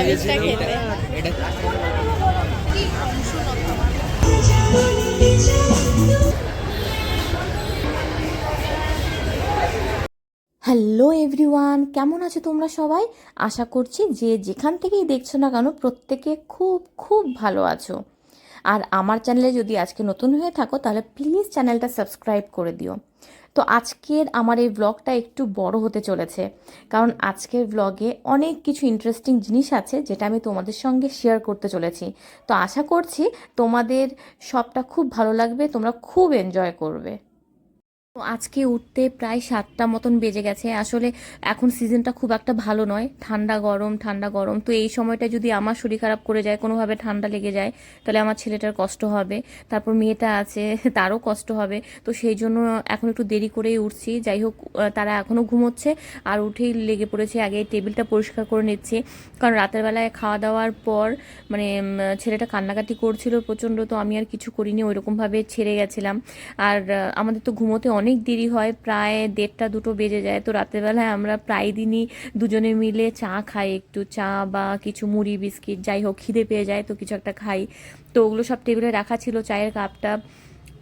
চাইনিজটা খেতে। Hello everyone, কেমন আছো তোমরা সবাই? আশা করছি যে যেখান থেকেই দেখছো না কেন প্রত্যেকে খুব খুব ভালো আছো। আর আমার চ্যানেলে যদি আজকে নতুন হয়ে থাকো তাহলে প্লিজ চ্যানেলটা সাবস্ক্রাইব করে দিও। তো আজকের আমার এই ব্লগটা একটু বড় হতে চলেছে, কারণ আজকের ব্লগে অনেক কিছু ইন্টারেস্টিং জিনিস আছে যেটা আমি তোমাদের সঙ্গে শেয়ার করতে চলেছি। তো আশা করছি তোমাদের সবটা খুব ভালো লাগবে, তোমরা খুব এনজয় করবে। তো আজকে উঠতে প্রায় 7টা মতন বেজে গেছে। আসলে এখন সিজনটা খুব একটা ভালো নয়, ঠান্ডা গরম ঠান্ডা গরম। তো এই সময়টা যদি আমার শরীর খারাপ করে যায়, কোনোভাবে ঠান্ডা লেগে যায়, তাহলে আমার ছেলেটার কষ্ট হবে, তারপর মেয়েটা আছে তারও কষ্ট হবে। তো সেই জন্য এখন একটু দেরি করেই উঠছি। যাই হোক, তারা এখনও ঘুমোচ্ছে আর উঠেই লেগে পড়েছে, আগে টেবিলটা পরিষ্কার করে নিচ্ছি। কারণ রাতের বেলায় খাওয়া দাওয়ার পর মানে ছেলেটা কান্নাকাটি করছিল প্রচণ্ড, তো আমি আর কিছু করিনি, ওইরকমভাবে ছেড়ে গেছিলাম। আর আমাদের তো ঘুমোতে অনেক দেরি হয়, প্রায় 1:30-2টো বেজে যায়। তো রাতের বেলায় আমরা প্রায় দিনই দুজনে মিলে চা খাই, একটু চা বা কিছু মুড়ি বিস্কিট, যাই হোক খিদে পেয়ে যায় তো কিছু একটা খাই। তো ওগুলো সব টেবিলে রাখা ছিল, চায়ের কাপটা,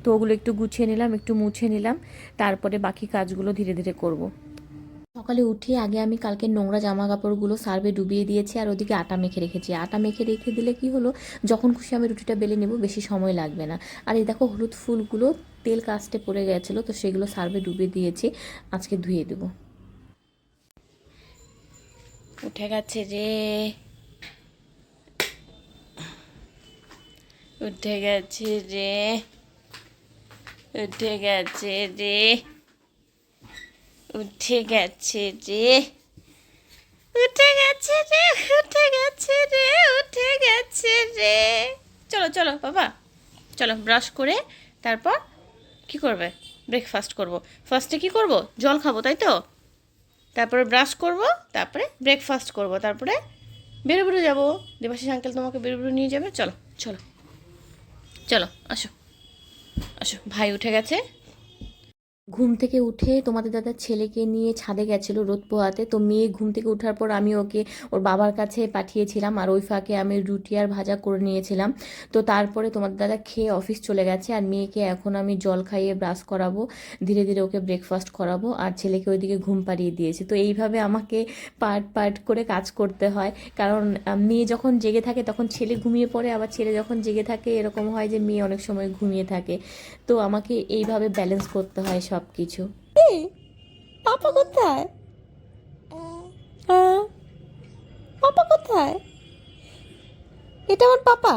তো ওগুলো একটু গুছিয়ে নিলাম, একটু মুছে নিলাম, তারপরে বাকি কাজগুলো ধীরে ধীরে করব। সকালে উঠে আগে আমি কালকে নোংরা জামা কাপড়গুলো সার্ফে ডুবিয়ে দিয়েছি, আর ওদিকে আটা মেখে রেখেছি। আটা মেখে রেখে দিলে কি হলো, যখন খুশি আমি রুটিটা বেলে নেব, বেশি সময় লাগবে না। আর এই দেখো হলুদ ফুলগুলো তেল কাস্টে পড়ে গেছিলো, তো সেগুলো সার্ফে ডুবিয়ে দিয়েছি, আজকে ধুয়ে দেবো। উঠে গেছে রে, উঠে গেছে রে, উঠে গেছে রে, উঠে গেছে রে, উঠে গেছে রে, উঠে গেছে রে, উঠে গেছে রে। চলো চলো বাবা, চলো ব্রাশ করে তারপর কি করবে? ব্রেকফাস্ট করব। ফার্স্টে কি করব? জল খাবো, তাই তো? তারপরে ব্রাশ করব, তারপরে ব্রেকফাস্ট করব, তারপরে বেরো বেরো যাবো। দেবাশিস আঙ্কেল তোমাকে বেরো বেরো নিয়ে যাবে। চলো চলো চলো, আসো আসো, ভাই উঠে গেছে। ঘুম থেকে উঠে তোমাদের দাদার ছেলেকে নিয়ে ছাদে গেছিলো রোদ পোহাতে। তো মেয়ে ঘুম থেকে ওঠার পর আমি ওকে ওর বাবার কাছে পাঠিয়েছিলাম, আর ওই ফাঁকে আমি রুটি আর ভাজা করে নিয়েছিলাম। তো তারপরে তোমাদের দাদা খেয়ে অফিস চলে গেছে, আর মেয়েকে এখন আমি জল খাইয়ে ব্রাশ করাবো, ধীরে ধীরে ওকে ব্রেকফাস্ট করাবো, আর ছেলেকে ওইদিকে ঘুম পাড়িয়ে দিয়েছি। তো এইভাবে আমাকে পার্ট পার্ট করে কাজ করতে হয়, কারণ মেয়ে যখন জেগে থাকে তখন ছেলে ঘুমিয়ে পড়ে, আবার ছেলে যখন জেগে থাকে এরকম হয় যে মেয়ে অনেক সময় ঘুমিয়ে থাকে। তো আমাকে এইভাবে ব্যালেন্স করতে হয় সব কিছু। পাপা কোথায়? হ্যাঁ, পাপা কোথায়? এটা আমার পাপা।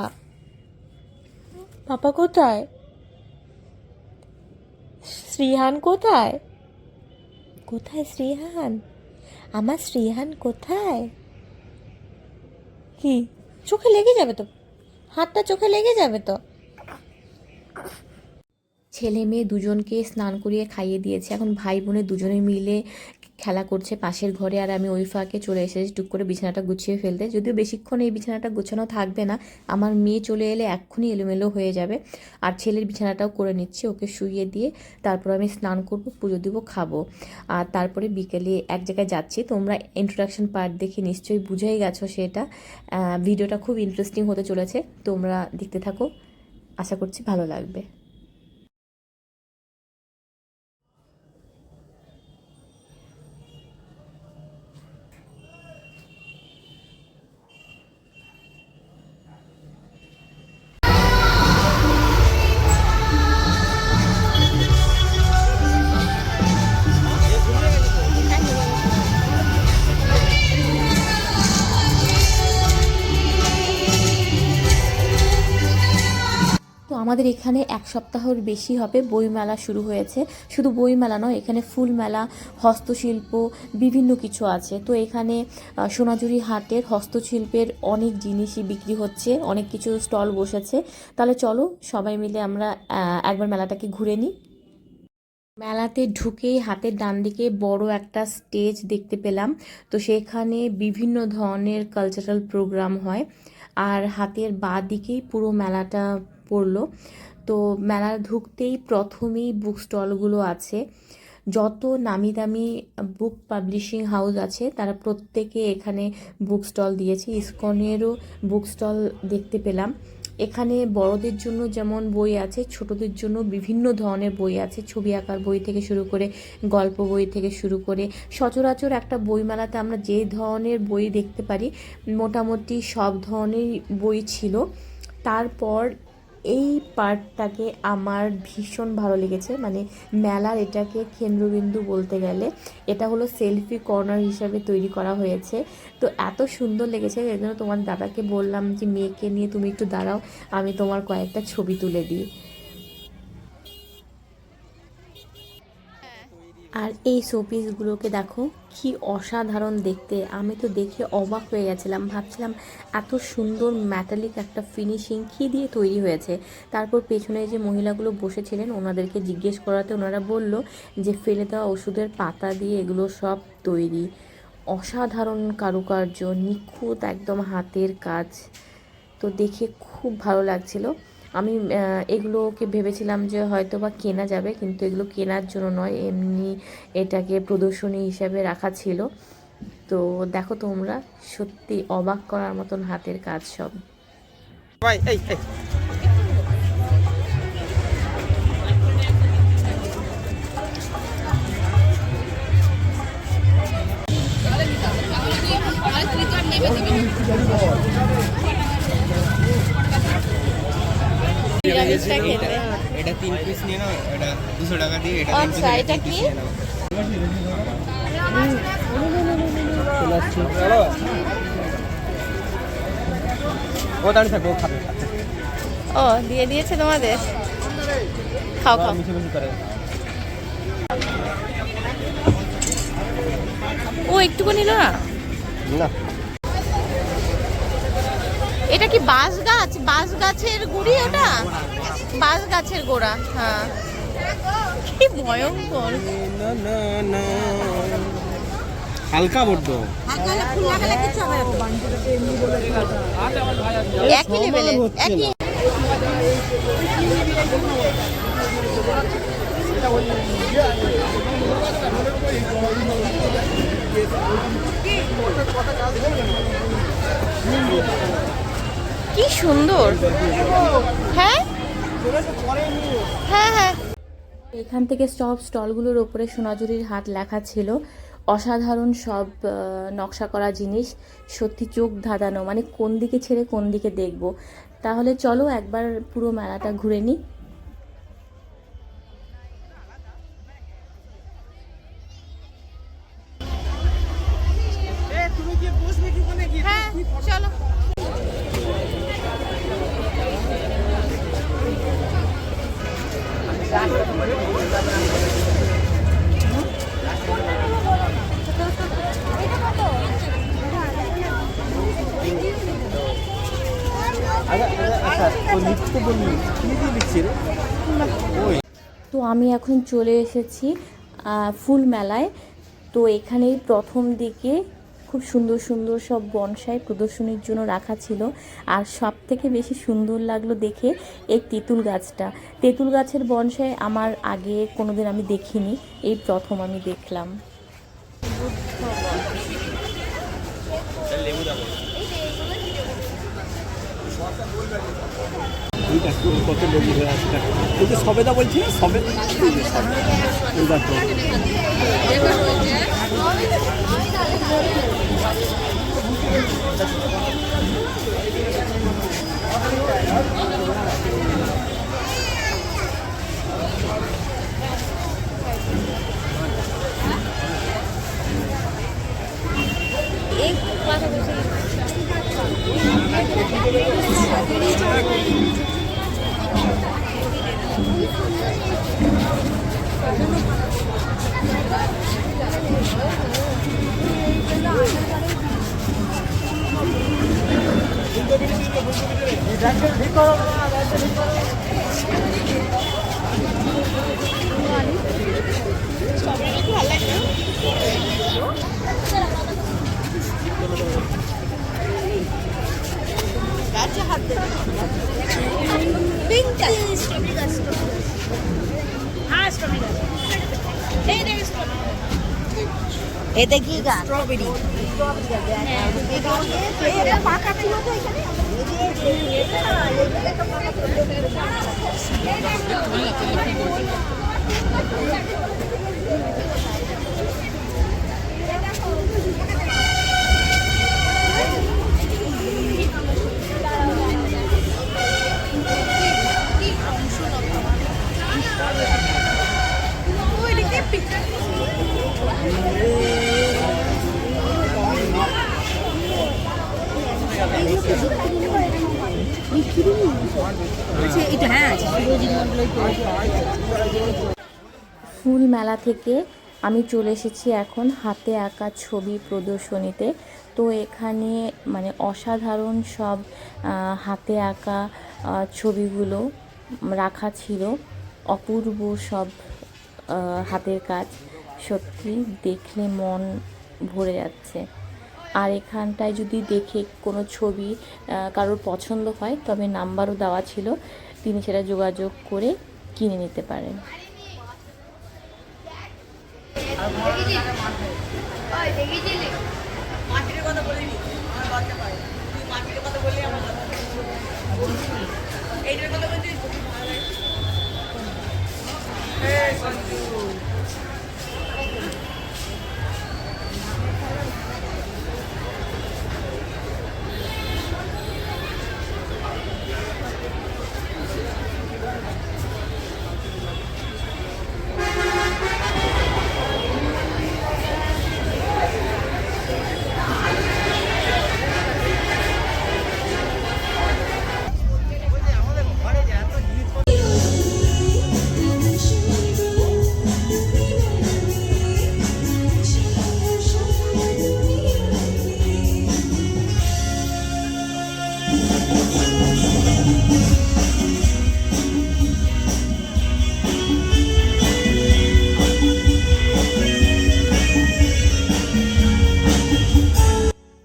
পাপা কোথায়? শ্রীহান কোথায়? কোথায় শ্রীহান? আমার শ্রীহান কোথায়? কি, চোখে লেগে যাবে তো, হাতটা চোখে লেগে যাবে তো। ছেলে মেয়ে দুজনকে স্নান করিয়ে খাইয়ে দিয়েছে, এখন ভাই বোনে দুজনে মিলে খেলা করছে পাশের ঘরে, আর আমি ওই ফাঁকে চলে এসেছি টুক করে বিছানাটা গুছিয়ে ফেলতে। যদিও বেশিক্ষণ এই বিছানাটা গোছানো থাকবে না, আমার মেয়ে চলে এলে এক্ষুনি এলোমেলো হয়ে যাবে। আর ছেলের বিছানাটাও করে নিচ্ছি, ওকে শুইয়ে দিয়ে তারপর আমি স্নান করব, পুজো দিব, খাবো। আর তারপরে বিকেলে এক জায়গায় যাচ্ছি। তোমরা ইন্ট্রোডাকশন পার্ট দেখে নিশ্চয়ই বুঝেই গেছো সেটা। ভিডিওটা খুব ইন্টারেস্টিং হতে চলেছে, তোমরা দেখতে থাকো, আশা করছি ভালো লাগবে। তো আমাদের এখানে 1 সপ্তাহের বেশি হবে বইমেলা শুরু হয়েছে। শুধু বইমেলা নয়, এখানে ফুল মেলা, হস্তশিল্প, বিভিন্ন কিছু আছে। তো এখানে সোনাঝুরি হাটের হস্তশিল্পের অনেক জিনিসই বিক্রি হচ্ছে, অনেক কিছু স্টল বসেছে। তাহলে চলো সবাই মিলে আমরা একবার মেলাটাকে ঘুরে নিই। মেলাতে ঢুকেই হাতের ডান দিকে বড় একটা স্টেজ দেখতে পেলাম। তো সেখানে বিভিন্ন ধরনের কালচারাল প্রোগ্রাম হয়, আর হাতের বাঁ দিকেই পুরো মেলাটা পড়লো। তো মেলা ঢুকতেই প্রথমেই বুক স্টলগুলো আছে। যত নামি দামি বুক পাবলিশিং হাউস আছে তারা প্রত্যেকে এখানে বুক স্টল দিয়েছে। ইসকনেরও বুক স্টল দেখতে পেলাম। এখানে বড়দের জন্য যেমন বই আছে, ছোটদের জন্য বিভিন্ন ধরনের বই আছে, ছবি আঁকার বই থেকে শুরু করে গল্প বই থেকে শুরু করে সচরাচর একটা বইমেলাতে আমরা যে ধরনের বই দেখতে পারি মোটামুটি সব ধরনের বই ছিল। তারপর এই পার্টটাকে আমার ভীষণ ভালো লেগেছে, মানে মেলার এটাকে কেন্দ্রবিন্দু বলতে গেলে। এটা হলো সেলফি কর্নার হিসাবে তৈরি করা হয়েছে। তো এত সুন্দর লেগেছে, এই জন্য তোমার দাদাকে বললাম যে মেয়েকে নিয়ে তুমি একটু দাঁড়াও, আমি তোমার কয়েকটা ছবি তুলে দিই। আর এই শোপিসগুলোকে দেখো কি অসাধারণ দেখতে, আমি তো দেখে অবাক হয়ে গেছিলাম, ভাবছিলাম এত সুন্দর মেটালিক একটা ফিনিশিং কী দিয়ে তৈরি হয়েছে। তারপর পেছনে যে মহিলাগুলো বসেছিলেন ওনাদেরকে জিজ্ঞেস করাতে ওনারা বলল যে ফেলে দেওয়া ওষুধের পাতা দিয়ে এগুলো সব তৈরি। অসাধারণ কারুকার্য, নিখুঁত একদম হাতের কাজ, তো দেখে খুব ভালো লাগছিল। আমি এগুলোকে ভেবেছিলাম যে হয়তো বা কেনা যাবে, কিন্তু এগুলো কেনার জন্য নয়, এমনি এটাকে প্রদর্শনী হিসাবে রাখা ছিল। তো দেখো তোমরা, সত্যি অবাক করার মতন হাতের কাজ সব। ভাই এই এই নিরামিষটা খেতে। এটা 3 পিস নিয়ে নাও, এটা 200 টাকা দিয়ে, এটা 3 পিস আচ্ছা, এটা কি? নিয়ে নাও। ও দাঁড়িয়ে থাকো, ও খাবে। ও দিয়ে দিয়েছে তোমাদের, খাও খাও। মিশে মিশে করে। ও একটুকু নিল না। না এটা কি বাঁশ গাছ? বাঁশ গাছের গুড়ি ওটা? বাঁশ গাছের গোড়া, হ্যাঁ। কি ভয়ঙ্কর। না না না হালকা বড্ড একই লেভেলের, একই। কি সুন্দর, হ্যাঁ হ্যাঁ হ্যাঁ। এখান থেকে সব স্টলগুলোর ওপরে সোনাঝুরির হাট লেখা ছিল। অসাধারণ সব নকশা করা জিনিস, সত্যি চোখ ধাঁধানো, মানে কোন দিকে ছেড়ে কোন দিকে দেখব। তাহলে চলো একবার পুরো মেলাটা ঘুরে নিই। হ্যাঁ চলো। তো আমি এখন চলে এসেছি ফুল মেলায়। তো এখানেই প্রথম দিকে খুব সুন্দর সুন্দর সব বনসাই প্রদর্শনীর জন্য রাখা ছিল। আর সব থেকে বেশি সুন্দর লাগলো দেখে এই তেঁতুল গাছটা। তেঁতুল গাছের বনসাই আমার আগে কোনোদিন আমি দেখিনি, এই প্রথম আমি দেখলাম। কত লেবু হয়ে আছে, কিন্তু সবেদা বলছি না, সবে এটা কি গাছ? স্ট্রবেরি। এটা পাকা ছিল তো এখানে। ফুল মেলা থেকে আমি চলে এসেছি এখন হাতে আঁকা ছবি প্রদর্শনীতে। তো এখানে মানে অসাধারণ সব হাতে আঁকা ছবিগুলো রাখা ছিল, অপূর্ব সব হাতের কাজ, সত্যি দেখলে মন ভরে যাচ্ছে। আর এখানটায় যদি দেখে কোনো ছবি কারোর পছন্দ হয় তবে নাম্বারও দেওয়া ছিল, তিনি সেটা যোগাযোগ করে কিনে নিতে পারেন।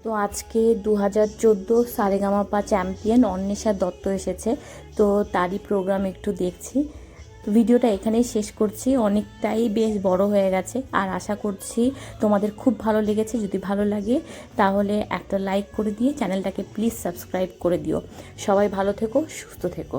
তো আজকে 2014 সারেগামাপা চ্যাম্পিয়ন অন্বেষা দত্ত এসেছে, তো তারই প্রোগ্রাম একটু দেখছি। ভিডিওটা এখানেই শেষ করছি, অনেকটাই বেশ বড় হয়ে গেছে। আর আশা করছি তোমাদের খুব ভালো লেগেছে। যদি ভালো লাগে তাহলে একটা লাইক করে দিয়ে চ্যানেলটাকে প্লিজ সাবস্ক্রাইব করে দিও। সবাই ভালো থেকো, সুস্থ থেকো।